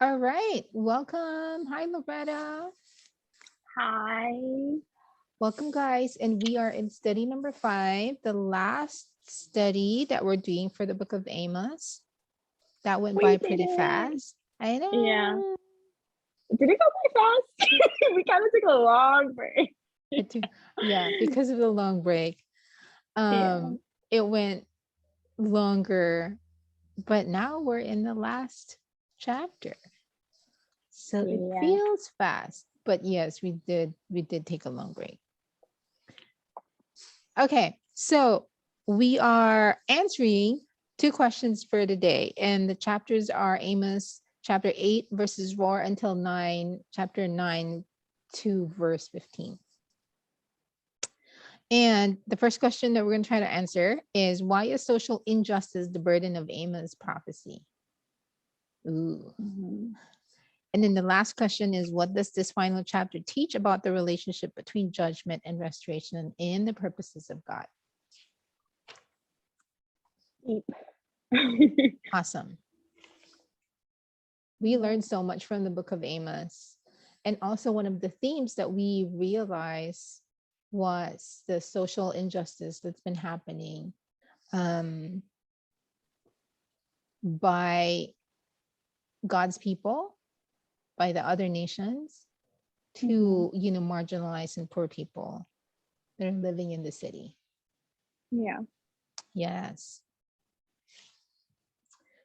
All right. Welcome. Hi, Loretta. Hi. Welcome, guys. And we are in study number 5, the last study that we're doing for the book of Amos. That went We by did pretty it. fast. I Yeah. know. Did it go by fast? We kind of took a long break. It took- yeah, because of the long break. Yeah. Um, it went longer, but now we're in the last chapter. So it Yeah. feels fast. But yes, we did take a long break. Okay, so we are answering two questions for today, and the chapters are Amos chapter 8, verses 4 until 9, chapter 9 to verse 15. And the first question that we're going to try to answer is, why is social injustice the burden of Amos' prophecy? Ooh. Mhm. And then the last question is, what does this final chapter teach about the relationship between judgment and restoration in the purposes of God? Deep. Awesome. We learned so much from the book of Amos. And also, one of the themes that we realized was the social injustice that's been happening um, by God's people, by the other nations, Mhm. to marginalized and poor people that are living in the city. Yeah. Yes.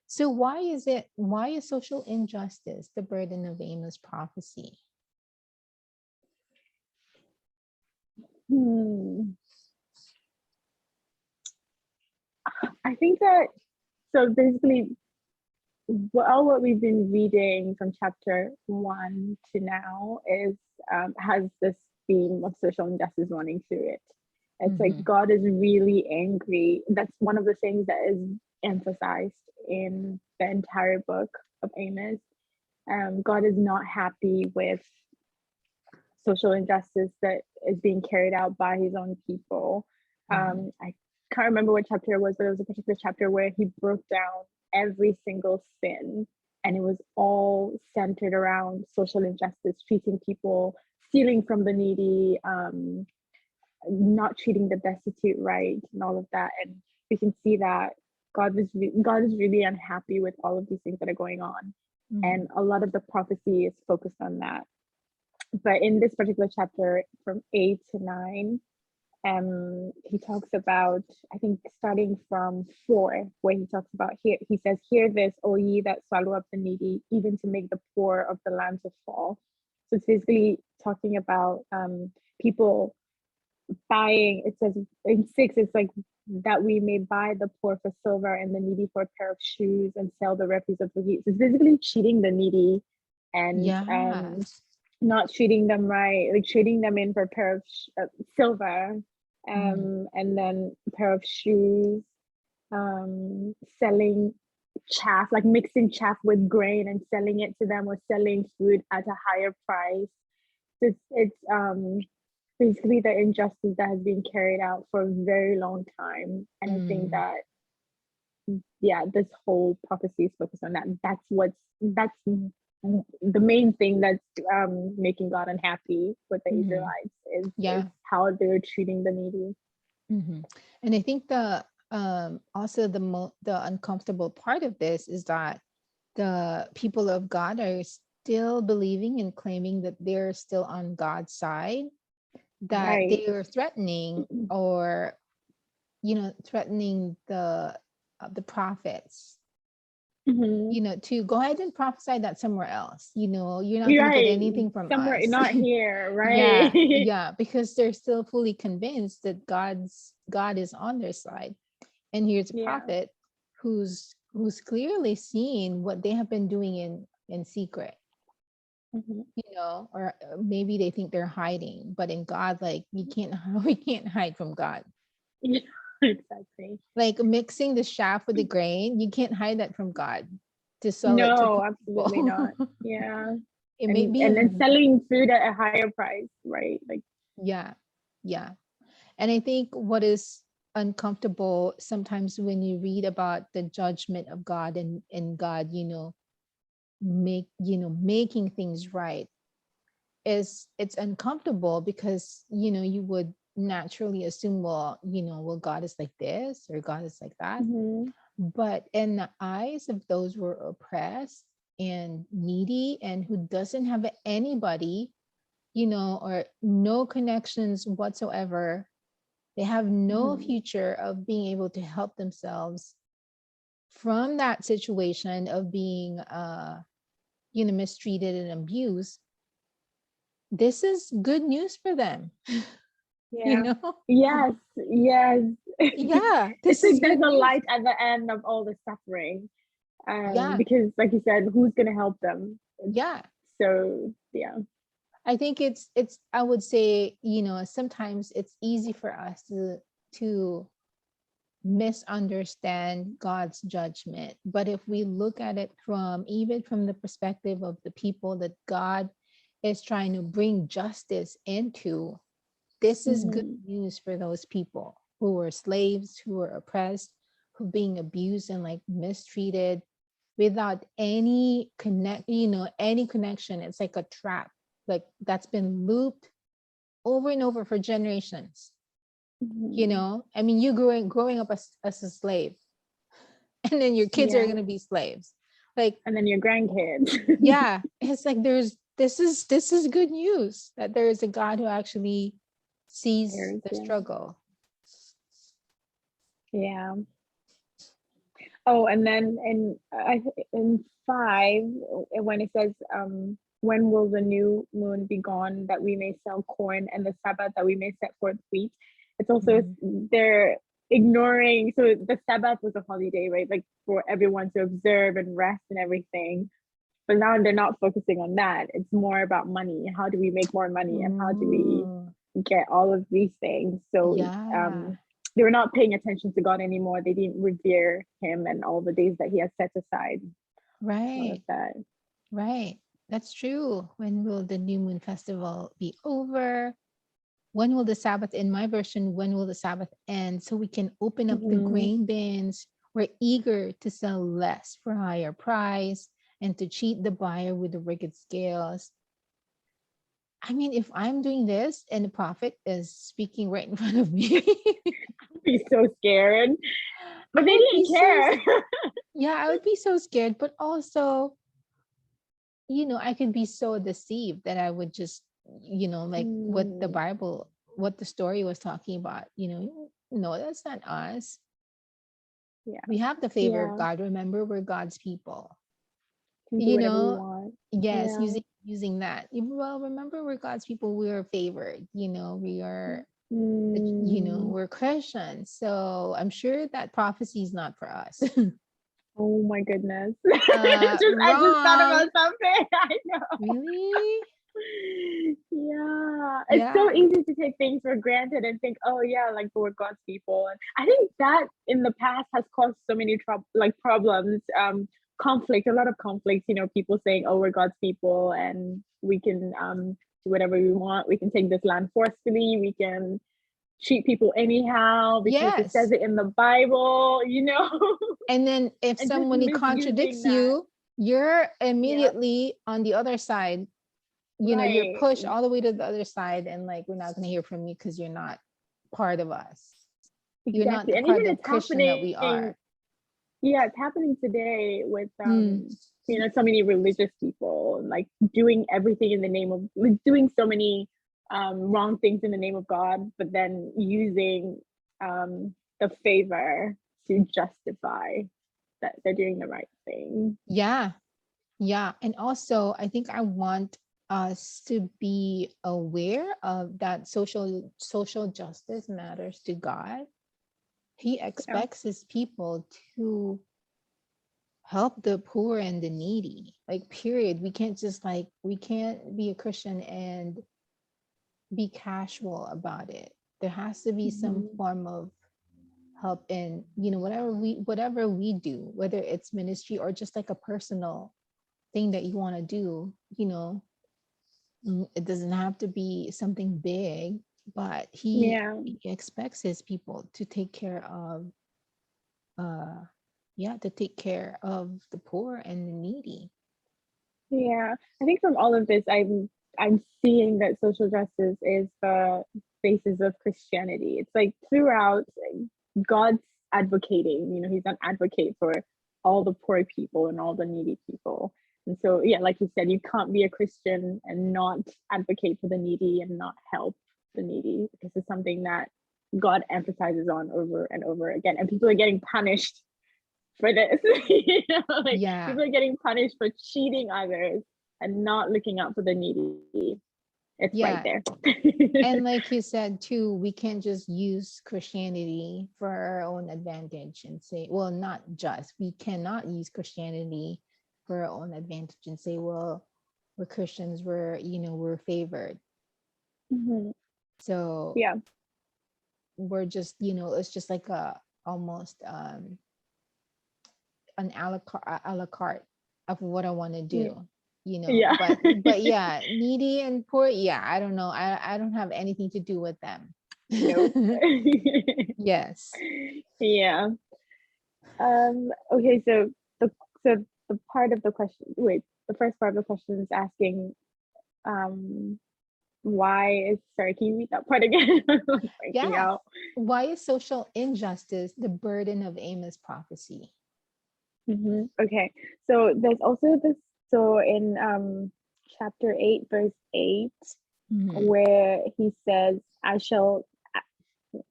So why is social injustice the burden of Amos' prophecy? Hmm. I think that so basically all what we've been reading from chapter 1 to now is has this theme of social injustice running through it. It's like Mm-hmm. God is really angry. That's one of the things that is emphasized in the entire book of Amos. God is not happy with social injustice that is being carried out by his own people. Mm-hmm. I can't remember what chapter it was, but it was a particular chapter where he broke down every single sin, and it was all centered around social injustice, treating people, stealing from the needy, not treating the destitute right, and all of that. And we can see that God is really unhappy with all of these things that are going on, Mm-hmm. and a lot of the prophecy is focused on that. But in this particular chapter, from 8 to 9, he talks about, I think starting from 4, where he talks about, here he says, "Hear this, O ye that swallow up the needy, even to make the poor of the land to fall." So it's basically talking about people buying. It says in 6, it's like, "That we may buy the poor for silver and the needy for a pair of shoes and sell the refuse of the heat." So it's basically cheating the needy and Yes. not treating them right, like trading them in for a pair of silver, Mm-hmm. and then a pair of shoes, selling chaff, like mixing chaff with grain and selling it to them, or selling food at a higher price. So it's basically the injustice that has been carried out for a very long time, and I think Mm, that, yeah, this whole prophecy is focused on that. That's the main thing that's making God unhappy with the mhm. Israelites is Yeah. how they're treating the needy. Mhm. And I think the also the uncomfortable part of this is that the people of God are still believing and claiming that they're still on God's side, that Right. they are threatening, or threatening the prophets, Mm-hmm. to go ahead and prophesy that somewhere else. You're not going to get Right. anything from Somewhere us. not here, right? Yeah, yeah, because they're still fully convinced that God is on their side. And here's a Yeah. prophet who's clearly seen what they have been doing in secret, Mm-hmm. or maybe they think they're hiding, but in God, like, you can't we can't hide from God. Yeah, exactly. Like mixing the chaff with the grain, you can't hide that from God to sell it to No, poor absolutely people. not. Yeah. It may And then be, selling food at a higher price, right? Like, yeah, yeah. And I think what is uncomfortable sometimes when you read about the judgment of God, and God, making things right, is it's uncomfortable because you would naturally assume, well, well, God is like this or God is like that. Mm-hmm. But in the eyes of those who are oppressed and needy and who doesn't have anybody, or no connections whatsoever, they have no Mm-hmm. future of being able to help themselves from that situation of being mistreated and abused. This is good news for them. you Yeah. know Yes. Yes. yeah, It's this is like there's good a news. light at the end of all the suffering. Yeah, Because like you said, who's gonna help them? yeah. So yeah. I think it's I would say, sometimes it's easy for us to misunderstand God's judgment. But if we look at it from even from the perspective of the people that God is trying to bring justice into, this is good Mm-hmm. news for those people who were slaves, who were oppressed, who being abused and like mistreated without any connection. It's like a trap, like that's been looped over and over for generations. Mm-hmm. I mean, you growing up as a slave, and then your kids are Yeah. going to be slaves. Like, And then your grandkids. yeah, it's like this is good news that there is a God who actually sees Years, the yeah. struggle. Yeah. Oh, and then in 5, when it says, when will the new moon be gone that we may sell corn, and the Sabbath that we may set forth wheat? It's also, Mhm. they're ignoring. So the Sabbath was a holiday, right? Like for everyone to observe and rest and everything. But now they're not focusing on that. It's more about money. How do we make more money, and how do we Ooh, get all of these things? So yeah, they were not paying attention to God anymore. They didn't revere Him and all the days that He has set aside. All of right, that. right. That's true. When will the new moon festival be over? When will the Sabbath, in my version, when will the Sabbath end so we can open up the Mm-hmm. grain bins? We're eager to sell less for higher price and to cheat the buyer with the wicked scales. I mean, if I'm doing this and the prophet is speaking right in front of me, Be so scared, but I they would be didn't so, care. yeah, I would be so scared. But also, I could be so deceived that I would just, like Mm, what the story was talking about, no, that's not us. yeah, We have the favor of yeah. God. Remember, we're God's people. Can do You whatever we know, want. yes, Yeah. using that. Well, remember, we're God's people. We are favored. We are, Mm. we're Christians. So I'm sure that prophecy is not for us. Oh my goodness. I just thought Wrong. about something. I know. Really? Yeah, it's so Yeah. easy to take things for granted and think, oh yeah, like we're God's people. And I think that in the past has caused so many problems, conflict, a lot of conflicts. People saying, oh, we're God's people and we can do whatever we want. We can take this land forcefully. We can treat people anyhow because it says Yes. it in the Bible. And then if And just somebody misusing contradicts that. you, you're Yeah, immediately on the other side. You're right. pushed all the way to the other side, and like, we're not going to hear from you because you're not part of us. You're not Exactly. the And even part of it's Christian that we happening. are. Yeah, it's happening today with Mm, so many religious people like doing everything in the name of, like, doing so many wrong things in the name of God, but then using the favor to justify that they're doing the right thing. yeah. Yeah. And also, I think I want us to be aware of that social justice matters to God. He Yeah. expects his people to help the poor and the needy. Like, period. We can't be a Christian and be casual about it. There has to be some Mm-hmm. form of help in, whatever we do, whether it's ministry or just like a personal thing that you want to do. It doesn't have to be something big, but Yeah. he expects his people to take care of uh yeah, to take care of the poor and the needy. Yeah, I think from all of this, I'm seeing that social justice is the basis of Christianity. It's like throughout, God's advocating. You know, He's an advocate for all the poor people and all the needy people. And so, yeah, like you said, you can't be a Christian and not advocate for the needy and not help the needy. This is something that God emphasizes on over and over again, and people are getting punished for this. You know, like Yeah. people are getting punished for cheating others and not looking out for the needy. It's right Yeah. there. And like you said too, we can't just use Christianity for our own advantage and say, well, not just, we cannot use Christianity for our own advantage and say, well, we're Christians, we're favored. Mhm. So Yeah. we're just, it's just like a almost an a la carte of what I want to Yeah. do, Yeah. but yeah, needy and poor, yeah, I don't know. I don't have anything to do with them. Nope. Yes. Yeah. Okay, the so the part of the question, wait, the first part of the question is asking um why is, sorry, can you read that part again? I'm like breaking Yeah. out. Why is social injustice the burden of Amos prophecy? Okay, so there's also this, so in chapter 8 verse 8, Mhm. where he says, I shall,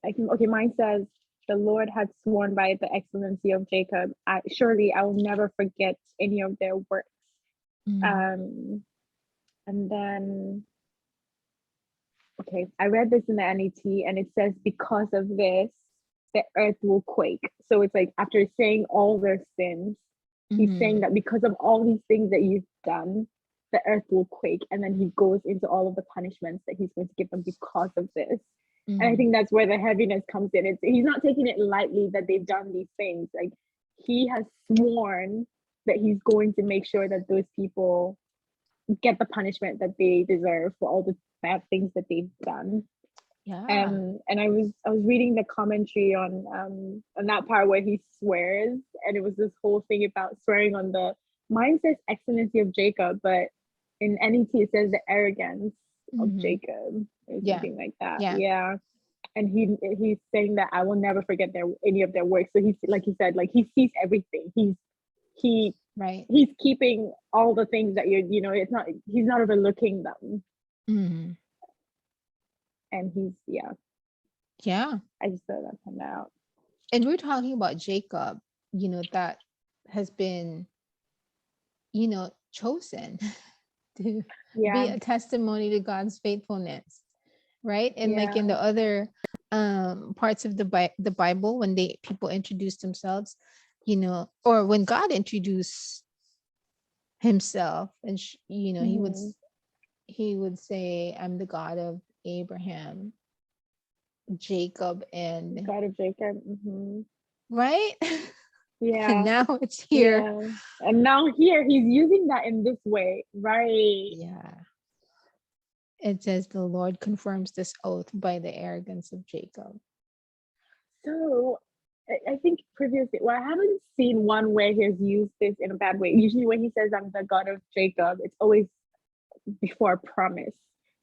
I think, okay, mine says, the Lord had sworn by the excellency of Jacob, surely I will never forget any of their works. Mhm. Um, and then, okay, I read this in the NET and it says, because of this, the earth will quake. So it's like after saying all their sins, he's saying Mhm. that because of all these things that you've done, the earth will quake. And then he goes into all of the punishments that he's going to give them because of this. And I Mhm. think that's where the heaviness comes in. He's not taking it lightly that they've done these things. Like he has sworn that he's going to make sure that those people get the punishment that they deserve for all the bad things that they've done. Yeah. And I was reading the commentary on that part where he swears, and it was this whole thing about swearing on the, mine says excellency of Jacob, but in NET it says the arrogance of Mhm. Jacob or Yeah. something like that. Yeah. Yeah. And he's saying that I will never forget any of their work. So he's, like he said, like he sees everything. He Right. he's keeping all the things that it's not, he's not overlooking them. Mhm. And he's, yeah, Yeah. I just thought that come out. And we're talking about Jacob, that has been, chosen to be Yeah. a testimony to God's faithfulness, right? And like in Yeah. the other parts of the Bible, when people introduce themselves, or when God introduced himself, and Mm-hmm. he would say, "I'm the God of Abraham, Jacob, and," God of Jacob. Mm-hmm. right? And Yeah. now it's here. Yeah. And now here he's using that in this way, right? Yeah. It says the Lord confirms this oath by the arrogance of Jacob. So I think previously, well, I haven't seen one where he's used this in a bad way. Usually when he says I'm the God of Jacob, it's always before a promise,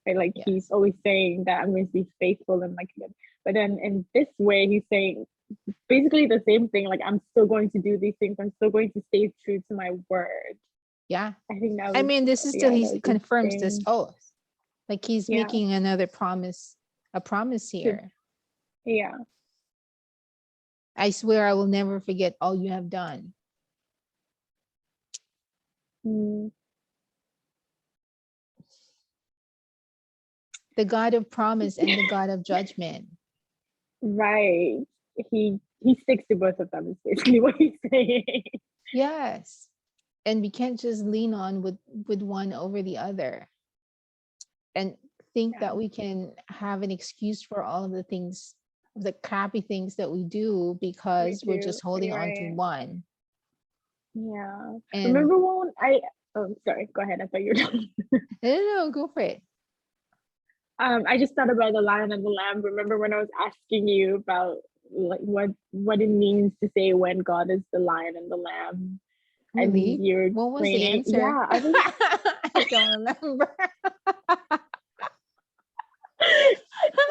right? Like he's Yes. always saying that I'm going to be faithful and like good. But then in this way, he's saying basically the same thing. Like I'm still going to do these things. I'm still going to stay true to my word. Yeah. I think that I was, mean, this is still, yeah, that he was confirms this interesting. oath. Like he's Yeah. making another promise, a promise To, here. yeah. I swear I will never forget all you have done. Mm, The God of promise and the God of judgment. right. He sticks to both of them. Is basically what he's saying. Yes. And we can't just lean on with one over the other and think Yeah, that we can have an excuse for all of the things, the crappy things that we do we because we're do. just holding You're on to right. one. Yeah. And Remember when I? Oh, sorry. Go ahead. I thought you were done. no, go for it. I just thought about the lion and the lamb. Remember when I was asking you about like what it means to say when God is the lion and the lamb? and Really? you're What was the explaining. answer? Yeah, I was. I don't remember.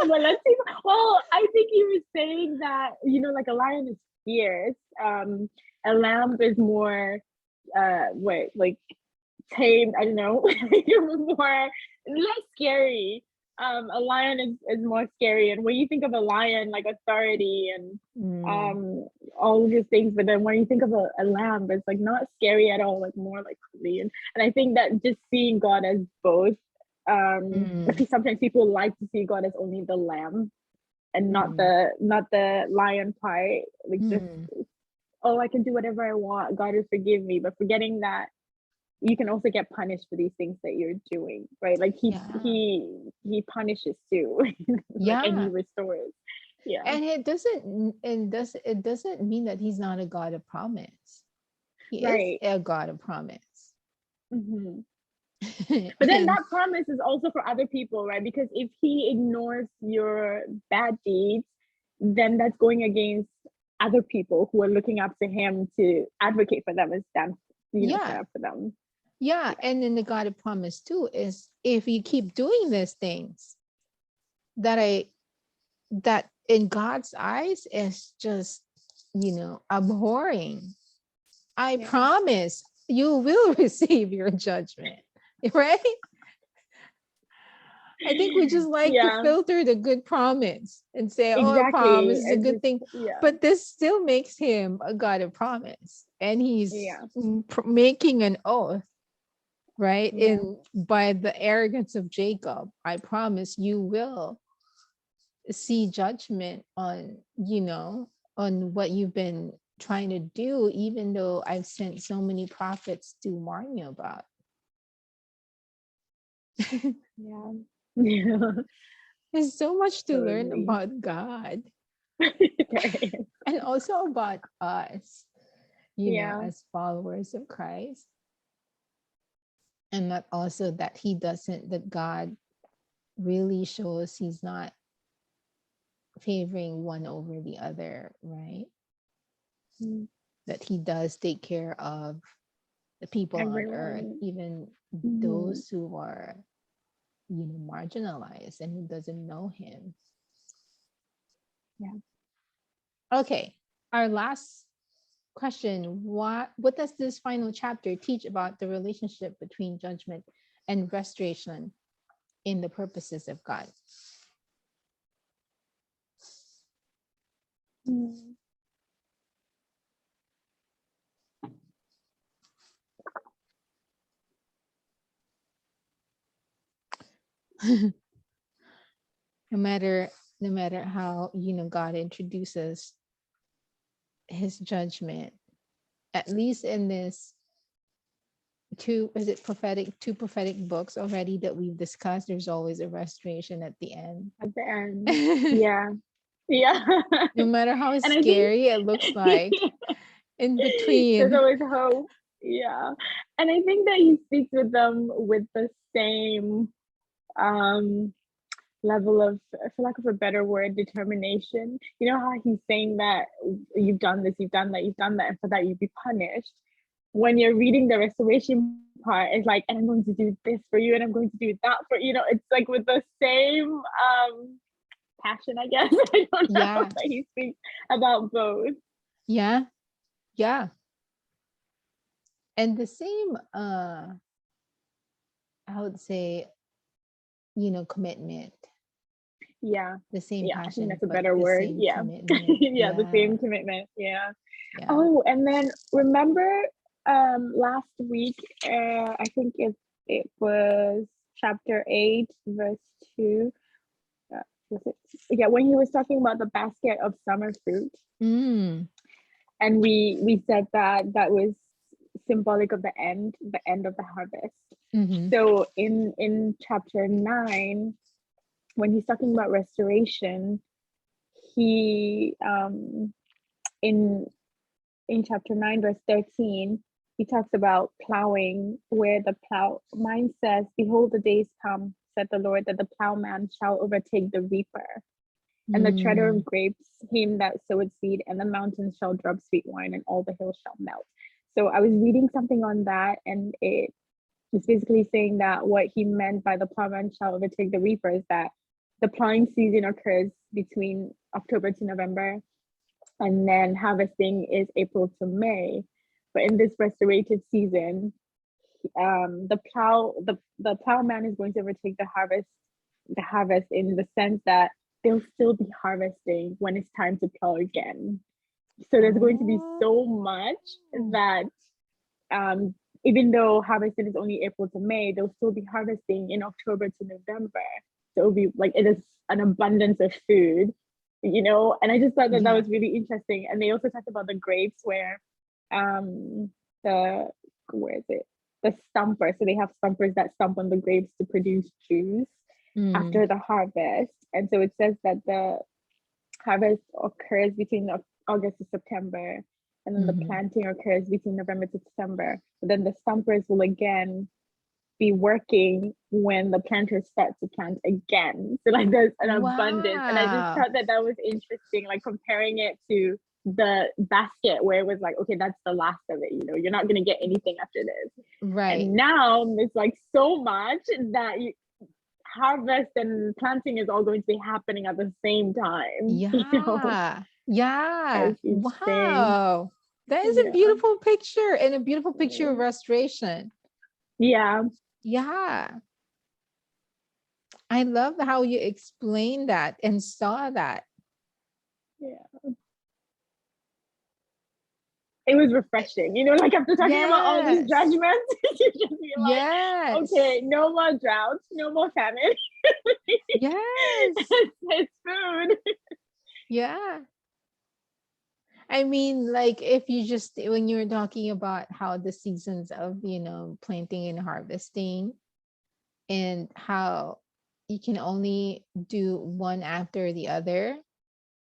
Well, let's see. Well, I think you were saying that, like a lion is fierce. A lamb is more, what, like tamed. I don't know, more less scary. A lion is more scary, and when you think of a lion, like authority and Mm, um all of these things, but then when you think of a lamb, it's like not scary at all, like more like clean. And I think that just seeing God as both, mm, because sometimes people like to see God as only the lamb and mm, not the lion part, like just, mm. oh, I can do whatever I want, God will forgive me, but forgetting that you can also get punished for these things that you're doing, right? Like Yeah. he punishes too, like, and he Yeah. restores. Yeah. And it doesn't mean that he's not a God of promise. He is Right. a God of promise. Hmm. But then And that promise is also for other people, right? Because if he ignores your bad deeds, then that's going against other people who are looking up to him to advocate for them and stand, yeah, stand up for them. yeah. And then the God of promise too is if you keep doing these things that that in God's eyes is just, abhorring, I Yeah. promise you will receive your judgment. Right? I think we just like to Yeah. filter the good promise and say, oh, a promise Exactly. is a And good just, thing. yeah. But this still makes him a God of promise. And he's Yeah. making an oath, right? Yeah. In by the arrogance of Jacob, I promise you will see judgment on, on what you've been trying to do, even though I've sent so many prophets to warn you about. Yeah. Yeah. There's so much to learn Totally. about God There is. and also about us, Yeah. as followers of Christ. And that also that that God really shows he's not favoring one over the other, right? Mm. That he does take care of the people on earth, Everyone. even Mhm. those who are, marginalized and who doesn't know him. Yeah. Okay, our last question: what does this final chapter teach about the relationship between judgment and restoration in the purposes of God? Mm. no matter no matter how, God introduces his judgment, at least in this two prophetic books already that we've discussed, there's always a restoration at the end. At the end. Yeah. Yeah. No matter how And I think scary it looks like in there's between. always hope. Yeah. And I think that he speaks with them with the same um level of, for lack of a better word, determination. You know how he's saying that you've done this, you've done that, you've done that, and for that you'd be punished. When you're reading the restoration part, it's like, and I'm going to do this for you, and I'm going to do that for it's like with the same passion, I guess. I don't know, Yeah, that he speaks about both. yeah, yeah. And the same I would say, commitment, Yeah. the same Yeah, I think passion, that's a but better the word. same Yeah. commitment. Yeah, the Yeah, same commitment. Yeah. yeah. Oh, and then remember last week, I think it was chapter 8, verse 2. Was it? Yeah, when he was talking about the basket of summer fruit, Mm, and we said that that was symbolic of the end of the harvest. mm-hmm, So in chapter 9, when he's talking about restoration, he in chapter 9, verse 13, he talks about plowing, where the plow mine says, behold, the days come, said the Lord, that the plowman shall overtake the reaper, and the treader of mm, grapes him that soweth seed, and the mountains shall drop sweet wine, and all the hills shall melt. So I was reading something on that, and it was basically saying that what he meant by the plowman shall overtake the reaper is that the plowing season occurs between October to November, and then harvesting is April to May. But in this restorative season, the plowman is going to overtake the harvest in the sense that they'll still be harvesting when it's time to plow again. So there's going to be so much that even though harvesting is only April to May, they'll still be harvesting in October to November. So it'll be like, it is an abundance of food, and I just thought that was really interesting. And they also talked about the grapes where the where is it the stumper, so they have stumpers that stump on the grapes to produce juice after the harvest. And so it says that the harvest occurs between August to September, and then the planting occurs between November to December. But then the stumpers will again be working when the planters start to plant again. So like there's an abundance. And I just thought that was interesting, like comparing it to the basket where it was like, okay, that's the last of it, you're not going to get anything after this. Right. And now it's like so much that harvest and planting is all going to be happening at the same time. Yeah. Wow. That is a beautiful picture, and a beautiful picture of restoration. Yeah. I love how you explained that and saw that. Yeah. It was refreshing, like after talking about all these judgments, you just be like, okay, no more drought, no more famine. It's food. Yeah. I mean, like if you just, when you were talking about how the seasons of, planting and harvesting, and how you can only do one after the other.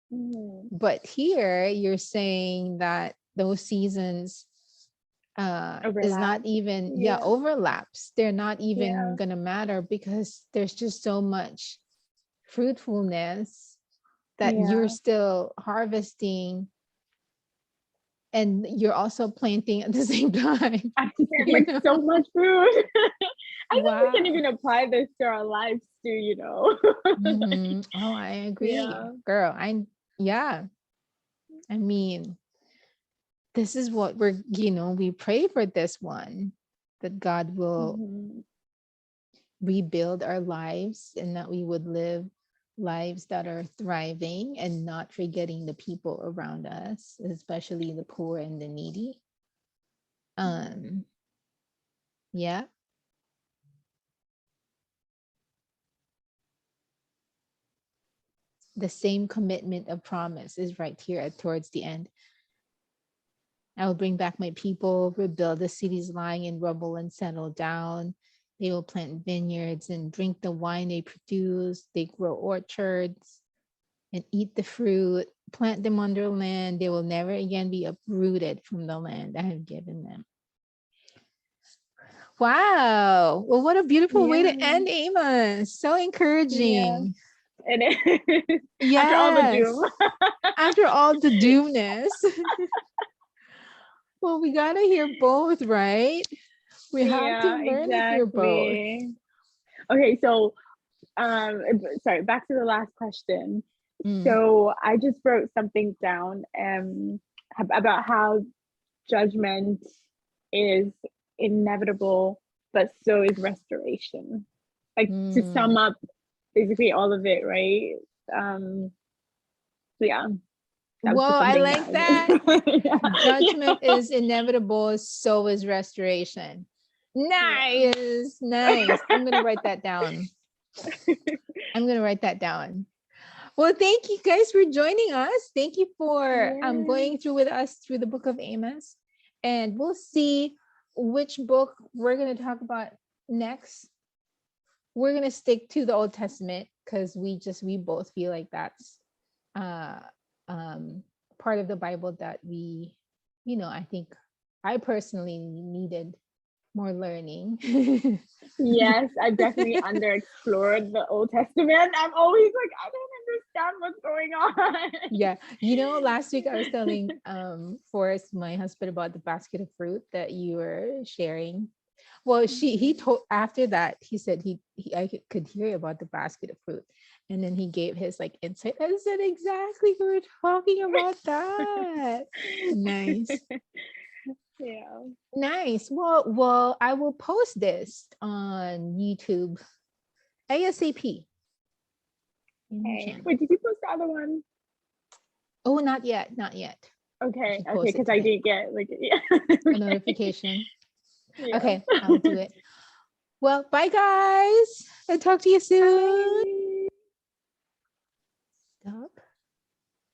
But here you're saying that those seasons is not even overlaps. They're not even gonna matter, because there's just so much fruitfulness that you're still harvesting, and you're also planting at the same time. Like so much food. I think we can even apply this to our lives too, Oh, I agree, girl. I mean, this is what we pray for this one, that God will rebuild our lives, and that we would live lives that are thriving and not forgetting the people around us, especially the poor and the needy. Yeah. The same commitment of promise is right here towards the end. I will bring back my people, rebuild the cities lying in rubble, and settle down. They will plant vineyards and drink the wine they produce. They grow orchards and eat the fruit, plant them on their land. They will never again be uprooted from the land I have given them. Wow. Well, what a beautiful way to end, Amos. So encouraging. And after all the doom. After all the doomness. Well, we got to hear both, right? We have to learn to hear both. Okay, so sorry, back to the last question. So I just wrote something down about how judgment is inevitable, but so is restoration. Like to sum up basically all of it, right? Yeah. Whoa, I like that. Judgment is inevitable, so is restoration. Nice. I'm going to write that down. Well, thank you guys for joining us. Thank you for going through with us through the book of Amos. And we'll see which book we're going to talk about next. We're going to stick to the Old Testament, because we both feel like that's part of the Bible that we, I think I personally needed more learning. Yes, I definitely underexplored the Old Testament. I'm always like, I don't understand what's going on. Yeah. Last week I was telling Forrest, my husband, about the basket of fruit that you were sharing. Well, he Mhm. told, after that, he said could hear about the basket of fruit. And then he gave his like insight. I said, exactly, we were talking about that. Nice. Yeah. Nice. Well, I will post this on YouTube ASAP in the Okay. channel. Wait, did you post the other one? Oh, not yet, not yet. I Okay. should Okay. post it Because I today. did get like, yeah. A Okay. notification. Yeah. Okay, I'll do it. Well, bye guys. I'll talk to you soon. Bye. Stop.